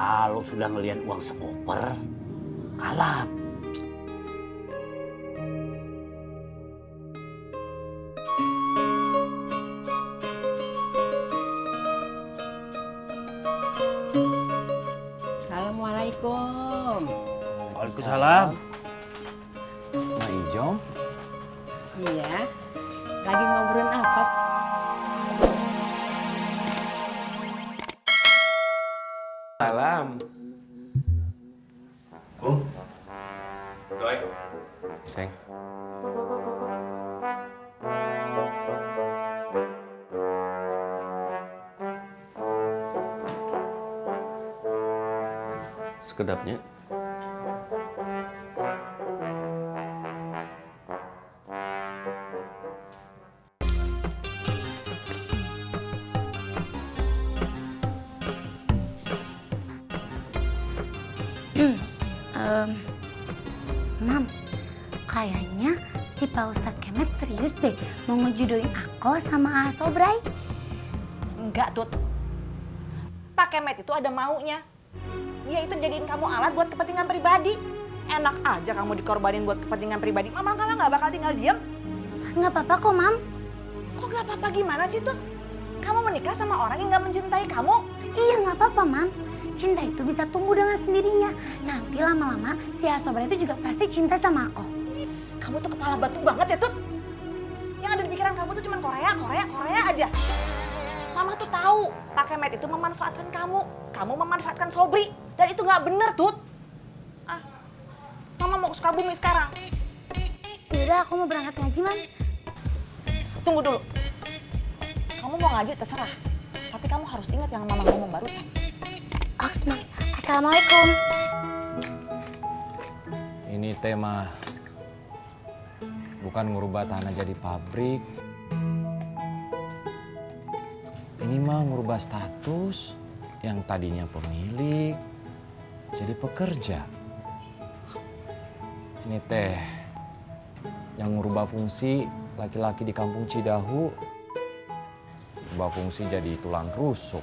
Kalau sudah ngelihat uang sekoper, kalap. Assalamualaikum. Waalaikumsalam. Mak Ijom, Iya. Lagi ngobrolin apa? salam. Doi. Ceng. Sekedapnya. Mam, kayaknya si Pak Ustadz Kemet serius deh mau ngejudoin aku sama Asobrai. Enggak, Tut. Pak Kemet itu ada maunya. Dia itu jadiin kamu alat buat kepentingan pribadi. Enak aja kamu dikorbanin buat kepentingan pribadi. Mama kamu nggak bakal tinggal diam. Nggak apa-apa kok, Mam. Kok nggak apa-apa gimana sih, Tut? Kamu menikah sama orang yang nggak mencintai kamu. Iya, nggak apa-apa, Mam. Cinta itu bisa tumbuh dengan sendirinya. Nanti lama-lama si Asobrai itu juga pasti cinta sama aku. Kamu tuh kepala batu banget ya, Tut. Yang ada di pikiran kamu tuh cuma Korea, Korea, Korea aja. Mama tuh tahu Pak Kemet itu memanfaatkan kamu. Kamu memanfaatkan Sobri. Dan itu nggak bener, Tut. Ah, Mama mau ke Sukabumi sekarang. Yaudah, aku mau berangkat ngaji, Mam. Tunggu dulu. Kamu mau ngaji terserah. Tapi kamu harus ingat yang Mama ngomong barusan. Oks, Mam. Assalamualaikum. Ini tema bukan ngubah tanah jadi pabrik. Ini mah ngubah status yang tadinya pemilik jadi pekerja. Ini teh yang ngubah fungsi laki-laki di kampung Cidahu, ngubah fungsi jadi tulang rusuk.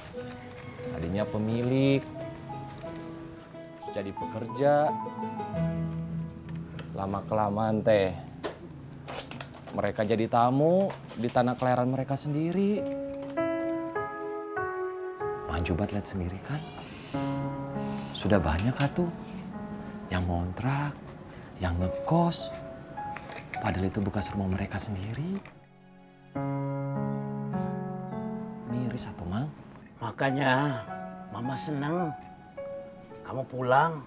Tadinya pemilik jadi pekerja. Lama-kelamaan teh mereka jadi tamu di tanah kelahiran mereka sendiri. Maju banget lihat sendiri kan. Sudah banyak atuh yang ngontrak, yang ngekos. Padahal itu bekas rumah mereka sendiri. Miris atuh, Mang. Makanya Mama senang kamu pulang.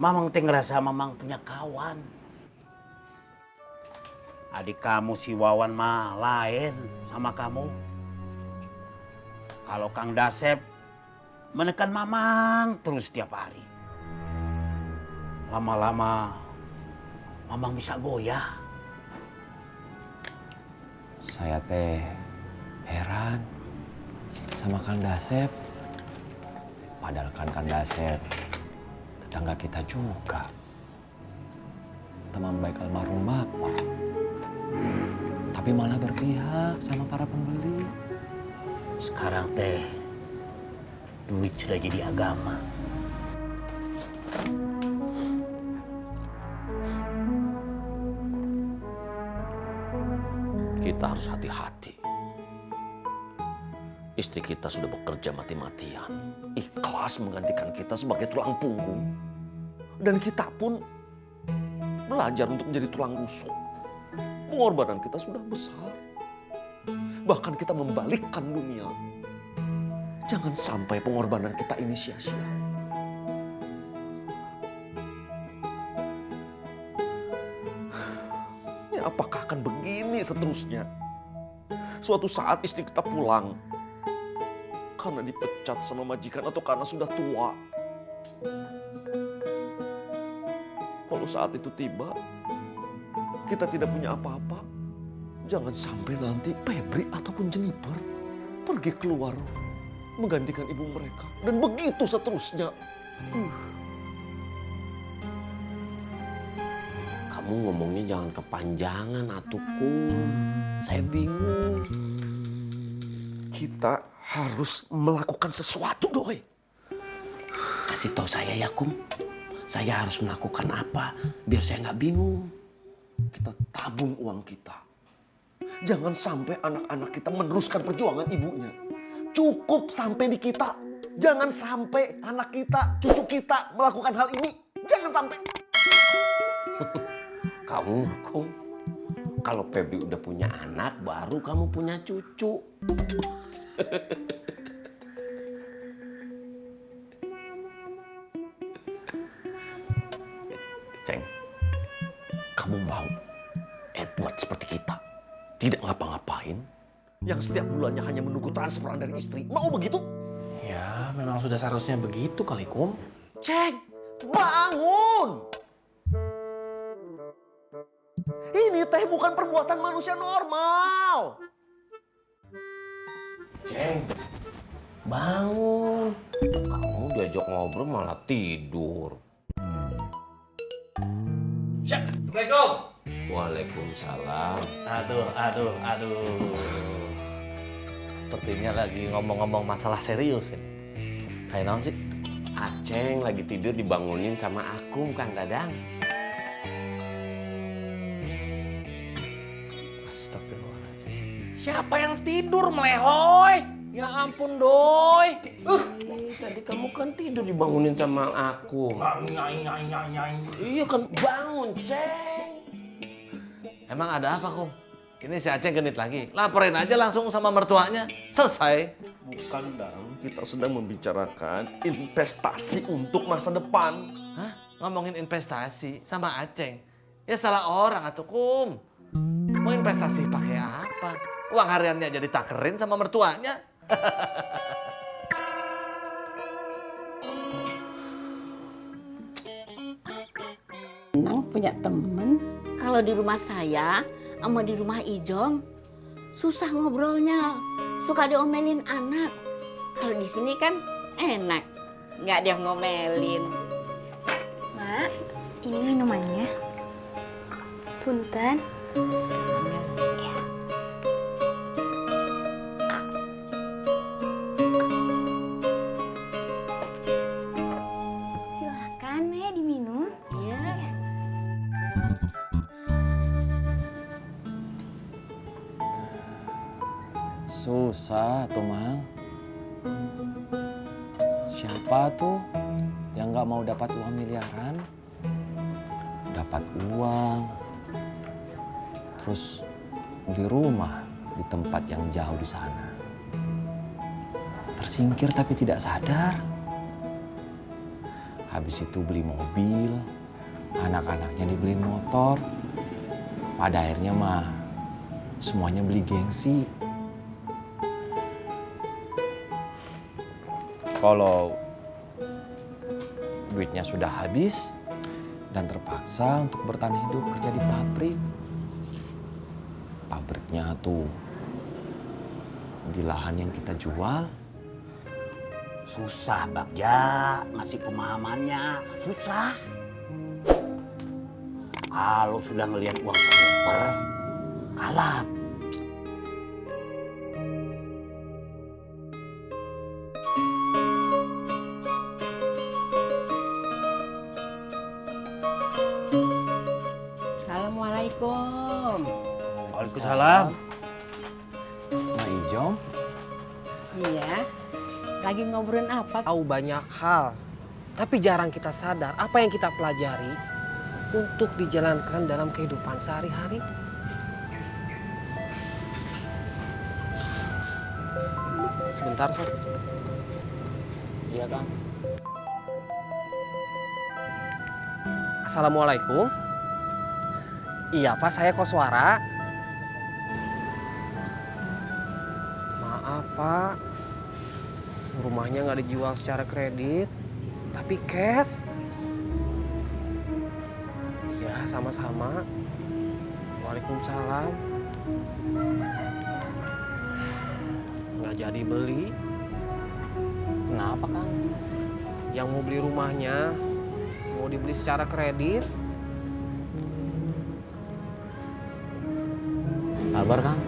Mamang teh ngerasa Mamang punya kawan. Adik kamu si Wawan mah lain sama kamu. Kalau Kang Dasep menekan Mamang terus setiap hari. Lama-lama Mamang bisa goyah. Saya teh heran sama Kang Dasep. Padahal kan Kang Dasep tetangga kita juga. Teman baik almarhum Bapak. Tapi malah berpihak sama para pembeli. Sekarang teh duit sudah jadi agama. Kita harus hati-hati. Istri kita sudah bekerja mati-matian. Ikhlas menggantikan kita sebagai tulang punggung. Dan kita pun belajar untuk menjadi tulang rusuk. Pengorbanan kita sudah besar. Bahkan kita membalikkan dunia. Jangan sampai pengorbanan kita ini sia-sia. Ya, apakah akan begini seterusnya? Suatu saat istri kita pulang karena dipecat sama majikan atau karena sudah tua. Kalau saat itu tiba, kita tidak punya apa-apa. Jangan sampai nanti Febri ataupun Jennifer pergi keluar menggantikan ibu mereka. Dan begitu seterusnya. Kamu ngomongnya jangan kepanjangan atuku. Saya bingung. Kita harus melakukan sesuatu, Doi. Kasih tahu saya ya, Kum. Saya harus melakukan apa biar saya nggak bingung. Kita tabung uang kita. Jangan sampai anak-anak kita meneruskan perjuangan ibunya. Cukup sampai di kita. Jangan sampai anak kita, cucu kita melakukan hal ini. Jangan sampai. Kamu, Kum. Kalau Febri udah punya anak, baru kamu punya cucu. Ceng, kamu mau Edward seperti kita? Tidak ngapa-ngapain? Yang setiap bulannya hanya menunggu transferan dari istri. Mau begitu? Ya, memang sudah seharusnya begitu kali, Kum. Ceng, bangun! Ini teh bukan perbuatan manusia normal. Ceng, bangun. Kamu diajak ngobrol malah tidur. Assalamualaikum. Waalaikumsalam. Aduh. Sepertinya lagi ngomong-ngomong masalah serius ya. Kayak naon sih? Aceng lagi tidur dibangunin sama Akum, Kang Dadang. Astagfirullahaladzim. Siapa yang tidur melehoy? Ya ampun doi. Tadi kamu kan tidur dibangunin sama Akum. Iya kan, bangun, Ceng. Emang ada apa, Kum? Ini si Aceh genit lagi. Laporin aja langsung sama mertuanya. Selesai. Bukan, Dang. Kita sedang membicarakan investasi untuk masa depan. Hah? Ngomongin investasi sama Aceh. Ya salah orang atuh, Kum. Mau investasi pakai apa? Uang hariannya jadi takerin sama mertuanya. Nang punya temen. Kalau di rumah saya sama di rumah Ijom susah ngobrolnya, suka diomelin anak. Kalau di sini kan enak, nggak ada yang ngomelin. Mak, ini minumannya. Punten. Silakan, diminum. Ya. Susah tuh, Mang. Siapa tuh yang nggak mau dapat uang miliaran? Dapat uang, terus beli rumah di tempat yang jauh di sana. Tersingkir tapi tidak sadar. Habis itu beli mobil, anak-anaknya dibeliin motor. Pada akhirnya mah semuanya beli gengsi. Kalau duitnya sudah habis dan terpaksa untuk bertahan hidup kerja di pabrik. Pabriknya tuh di lahan yang kita jual. Susah, Bagja, ngasih pemahamannya. Susah. Kalau sudah ngelihat uang sekoper, kalap. Assalamualaikum. Waalaikumsalam. Nah, Ijom, Iya. Lagi ngobrolin apa? Tahu banyak hal, tapi jarang kita sadar apa yang kita pelajari untuk dijalankan dalam kehidupan sehari-hari. Sebentar, Sob. Iya, Kang. Assalamualaikum. Iya, Pak, saya Koswara. Maaf, Pak. Rumahnya nggak dijual secara kredit, tapi cash. Iya, sama-sama. Waalaikumsalam. Nggak jadi beli. Kenapa, Kang? Yang mau beli rumahnya, mau dibeli secara kredit. Sabar, Kang.